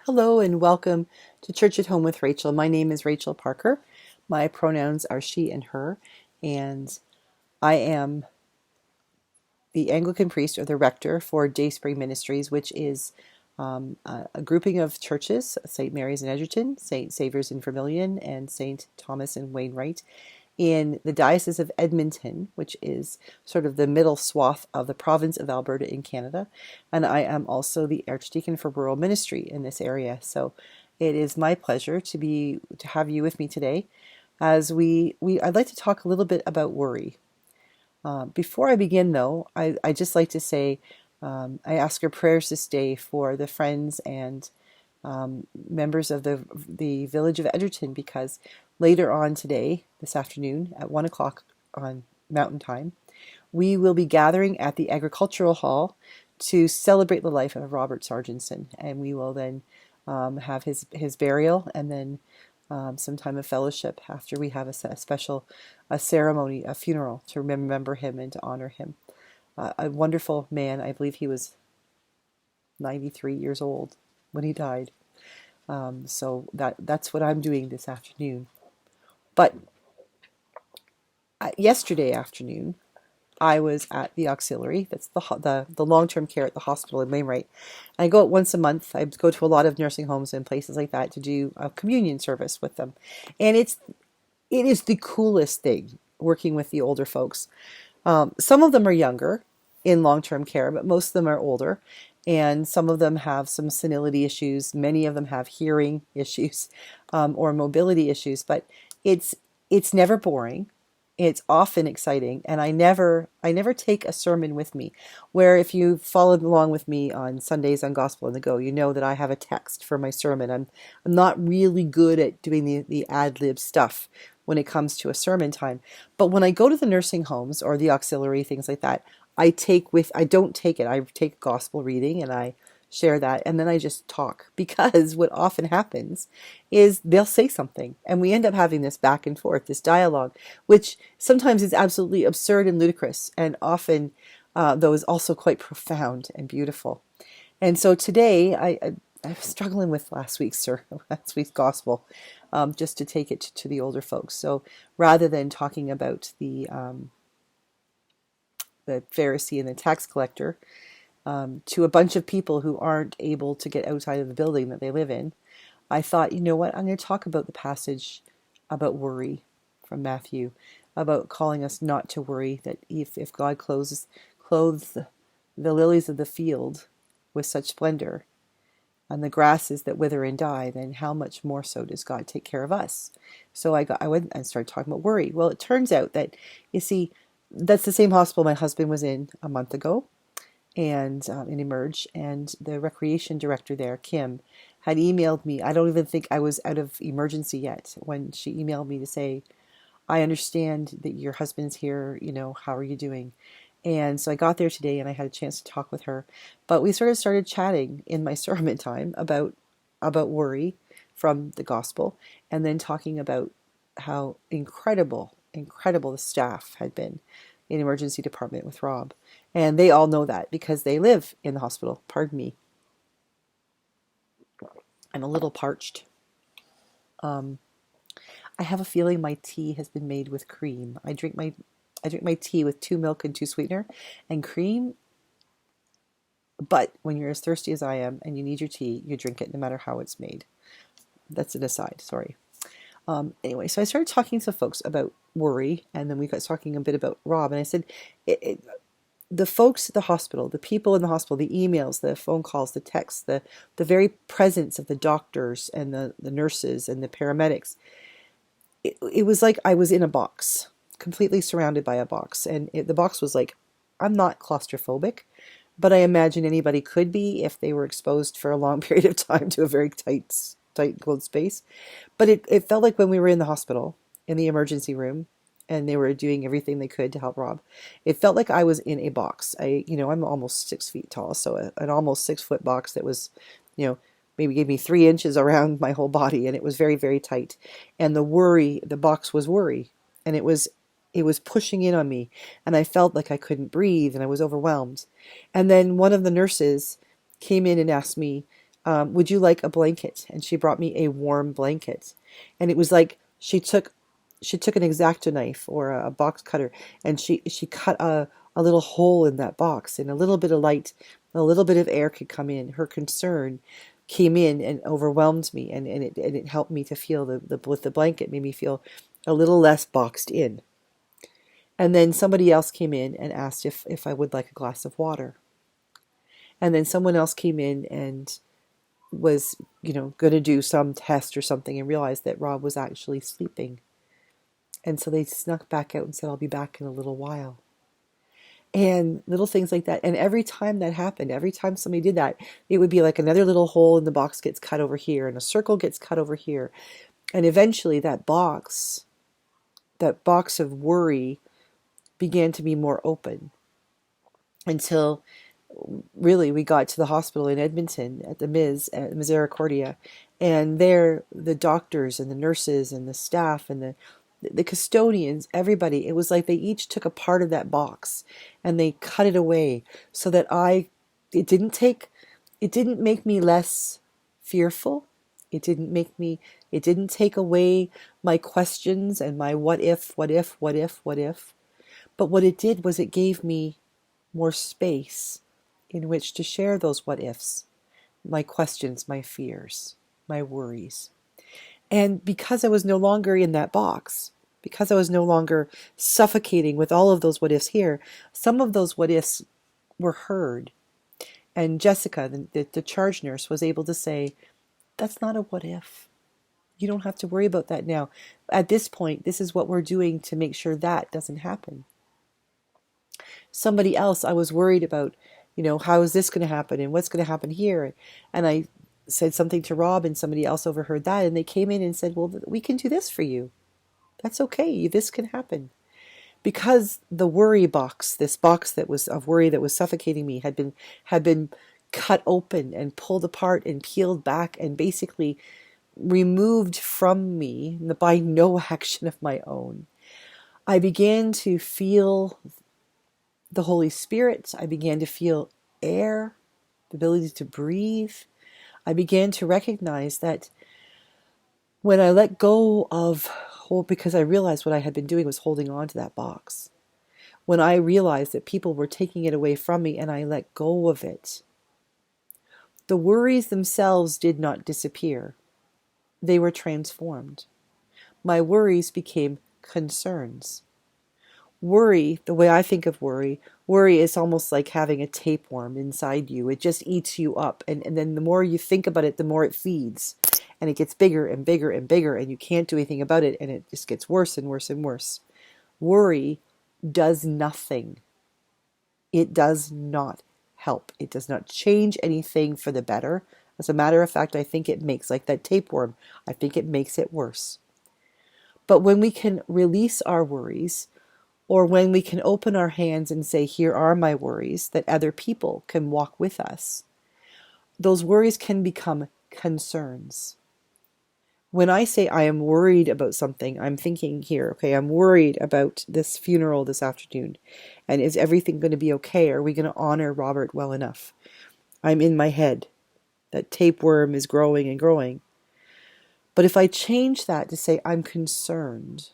Hello and welcome to Church at Home with Rachael. My name is Rachael Parker. My pronouns are she and her, and I am the Anglican priest or the rector for Dayspring Ministries, which is a grouping of churches, St. Mary's in Edgerton, St. Saviour's in Vermilion, and St. Thomas in Wainwright, in the Diocese of Edmonton, which is sort of the middle swath of the province of Alberta in Canada. And I am also the Archdeacon for Rural Ministry in this area. So it is my pleasure to have you with me today as I'd like to talk a little bit about worry. Before I begin, though, I just like to say I ask your prayers this day for the friends and members of the village of Edgerton, because later on today, this afternoon at 1 o'clock on Mountain Time, we will be gathering at the Agricultural Hall to celebrate the life of Robert Sargentson, and we will then have his burial and then some time of fellowship after we have a special ceremony, a funeral to remember him and to honor him. A wonderful man. I believe he was 93 years old when he died. So that's what I'm doing this afternoon. But yesterday afternoon, I was at the auxiliary. That's the long-term care at the hospital in Wainwright. I go out once a month. I go to a lot of nursing homes and places like that to do a communion service with them, and it is the coolest thing working with the older folks. Some of them are younger in long-term care, but most of them are older. And some of them have some senility issues. Many of them have hearing issues or mobility issues. But it's never boring. It's often exciting, and I never take a sermon with me. Where if you followed along with me on Sundays on Gospel on the Go, you know that I have a text for my sermon. I'm not really good at doing the ad lib stuff when it comes to a sermon time. But when I go to the nursing homes or the auxiliary, things like that, I don't take it. I take gospel reading and I share that, and then I just talk, because what often happens is they'll say something and we end up having this back and forth, this dialogue, which sometimes is absolutely absurd and ludicrous, and often though is also quite profound and beautiful. And so today I was struggling with last week's gospel, just to take it to the older folks. So rather than talking about the Pharisee and the tax collector to a bunch of people who aren't able to get outside of the building that they live in, I thought, you know what, I'm going to talk about the passage about worry from Matthew, about calling us not to worry, that if God clothes the lilies of the field with such splendor, and the grasses that wither and die, then how much more so does God take care of us? So I went and started talking about worry. Well, it turns out that, you see, that's the same hospital my husband was in a month ago, and in Emerge, and the recreation director there, Kim, had emailed me. I don't even think I was out of emergency yet when she emailed me to say, I understand that your husband's here, how are you doing? And so I got there today and I had a chance to talk with her. But we sort of started chatting in my sermon time about worry from the gospel, and then talking about how incredible the staff had been in emergency department with Rob. And they all know that because they live in the hospital. Pardon me. I'm a little parched. I have a feeling my tea has been made with cream. I drink my tea with 2 milk and 2 sweetener and cream. But when you're as thirsty as I am and you need your tea, you drink it no matter how it's made. That's an aside. Sorry. Anyway, so I started talking to folks about worry, and then we got talking a bit about Rob, and I said, the folks at the hospital, the people in the hospital, the emails, the phone calls, the texts, the very presence of the doctors and the nurses and the paramedics, it was like I was in a box, completely surrounded by a box. And the box was like, I'm not claustrophobic, but I imagine anybody could be if they were exposed for a long period of time to a very tight closed space. But it felt like when we were in the hospital, in the emergency room, and they were doing everything they could to help Rob, it felt like I was in a box. I'm almost 6 feet tall, so an almost 6-foot box that was, maybe gave me 3 inches around my whole body, and it was very, very tight. And the box was worry, and it was pushing in on me, and I felt like I couldn't breathe, and I was overwhelmed. And then one of the nurses came in and asked me, would you like a blanket? And she brought me a warm blanket. And it was like she took an X-Acto knife or a box cutter, and she cut a little hole in that box, and a little bit of light, a little bit of air could come in. Her concern came in and overwhelmed me, and it helped me to feel with the blanket, made me feel a little less boxed in. And then somebody else came in and asked if I would like a glass of water. And then someone else came in and was, going to do some test or something, and realized that Rob was actually sleeping. And so they snuck back out and said, I'll be back in a little while. And little things like that. And every time that happened, every time somebody did that, it would be like another little hole in the box gets cut over here, and a circle gets cut over here. And eventually that box of worry began to be more open, until really we got to the hospital in Edmonton at the at Misericordia, and there the doctors and the nurses and the staff and the custodians, everybody, it was like they each took a part of that box and they cut it away, so that it didn't make me less fearful. It didn't take away my questions and my what if. But what it did was it gave me more space in which to share those what ifs, my questions, my fears, my worries. And because I was no longer in that box, because I was no longer suffocating with all of those what ifs here, some of those what ifs were heard. And Jessica, the charge nurse, was able to say, that's not a what if. You don't have to worry about that now. At this point, this is what we're doing to make sure that doesn't happen. Somebody else, I was worried about, how is this going to happen and what's going to happen here? And I said something to Rob, and somebody else overheard that, and they came in and said, well, we can do this for you. That's okay. This can happen. Because the worry box, this box that was of worry that was suffocating me, had been cut open and pulled apart and peeled back and basically removed from me by no action of my own. I began to feel the Holy Spirit. I began to feel air, the ability to breathe. I began to recognize that when I let go of, because I realized what I had been doing was holding on to that box. When I realized that people were taking it away from me and I let go of it, the worries themselves did not disappear. They were transformed. My worries became concerns. Worry, the way I think of worry is almost like having a tapeworm inside you. It just eats you up. And then the more you think about it, the more it feeds. And it gets bigger and bigger and bigger, and you can't do anything about it, and it just gets worse and worse and worse. Worry does nothing. It does not help. It does not change anything for the better. As a matter of fact, I think it makes, like that tapeworm, I think it makes it worse. But when we can release our worries, or when we can open our hands and say, here are my worries, that other people can walk with us, those worries can become concerns. When I say I am worried about something, I'm thinking here, okay, I'm worried about this funeral this afternoon. And is everything going to be okay? Are we going to honor Robert well enough? I'm in my head. That tapeworm is growing and growing. But if I change that to say I'm concerned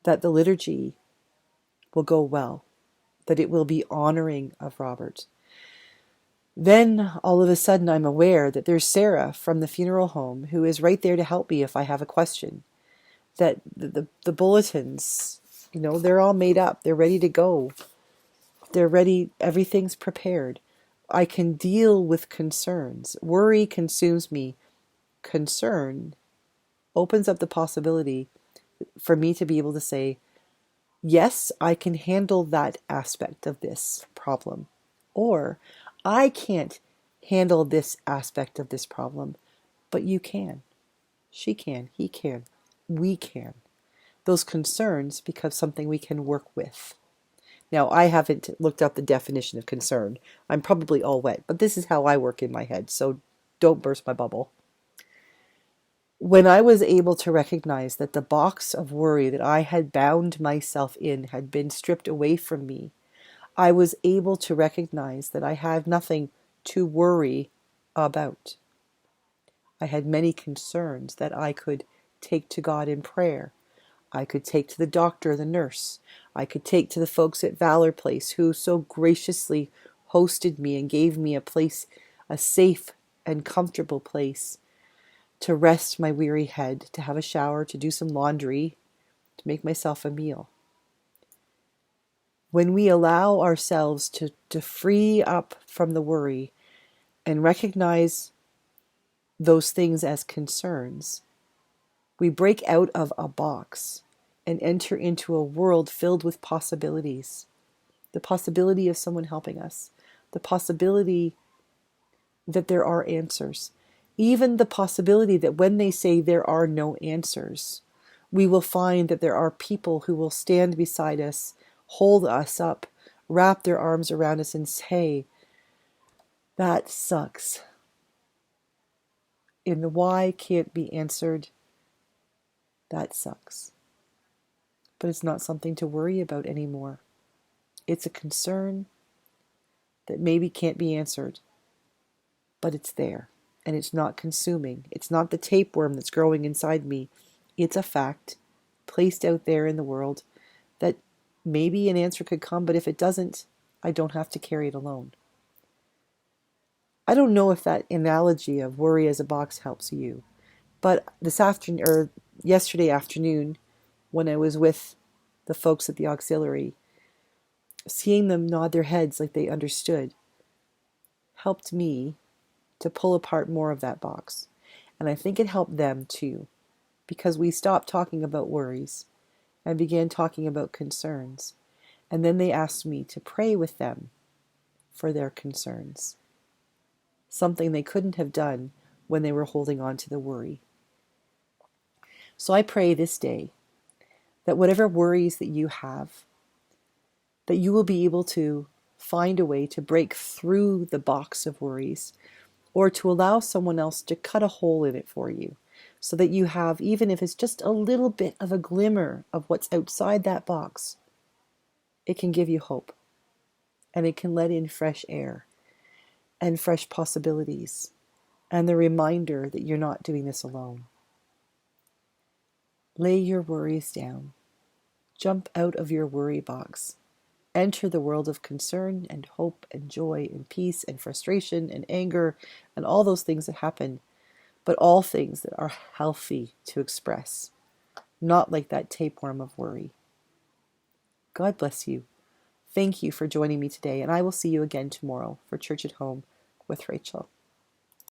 that the liturgy will go well, that it will be honoring of Robert, then all of a sudden I'm aware that there's Sarah from the funeral home who is right there to help me if I have a question. That the bulletins, they're all made up. They're ready to go. They're ready. Everything's prepared. I can deal with concerns. Worry consumes me. Concern opens up the possibility for me to be able to say, yes, I can handle that aspect of this problem. Or, I can't handle this aspect of this problem, but you can. She can. He can. We can. Those concerns become something we can work with. Now, I haven't looked up the definition of concern. I'm probably all wet, but this is how I work in my head, so don't burst my bubble. When I was able to recognize that the box of worry that I had bound myself in had been stripped away from me, I was able to recognize that I had nothing to worry about. I had many concerns that I could take to God in prayer. I could take to the doctor, the nurse. I could take to the folks at Valor Place who so graciously hosted me and gave me a place, a safe and comfortable place to rest my weary head, to have a shower, to do some laundry, to make myself a meal. When we allow ourselves to free up from the worry and recognize those things as concerns, we break out of a box and enter into a world filled with possibilities. The possibility of someone helping us, the possibility that there are answers, even the possibility that when they say there are no answers, we will find that there are people who will stand beside us, hold us up, wrap their arms around us and say, that sucks. And the why can't be answered. That sucks. But it's not something to worry about anymore. It's a concern that maybe can't be answered, but it's there and it's not consuming. It's not the tapeworm that's growing inside me. It's a fact placed out there in the world that maybe an answer could come, but if it doesn't, I don't have to carry it alone. I don't know if that analogy of worry as a box helps you, but yesterday afternoon, when I was with the folks at the auxiliary, seeing them nod their heads like they understood helped me to pull apart more of that box. And I think it helped them too, because we stopped talking about worries and began talking about concerns. And then they asked me to pray with them for their concerns, something they couldn't have done when they were holding on to the worry. So I pray this day that whatever worries that you have, that you will be able to find a way to break through the box of worries, or to allow someone else to cut a hole in it for you, so that you have, even if it's just a little bit of a glimmer of what's outside that box, it can give you hope, and it can let in fresh air and fresh possibilities, and the reminder that you're not doing this alone. Lay your worries down. Jump out of your worry box. Enter the world of concern and hope and joy and peace and frustration and anger and all those things that happen, but all things that are healthy to express, not like that tapeworm of worry. God bless you. Thank you for joining me today, and I will see you again tomorrow for Church at Home with Rachael.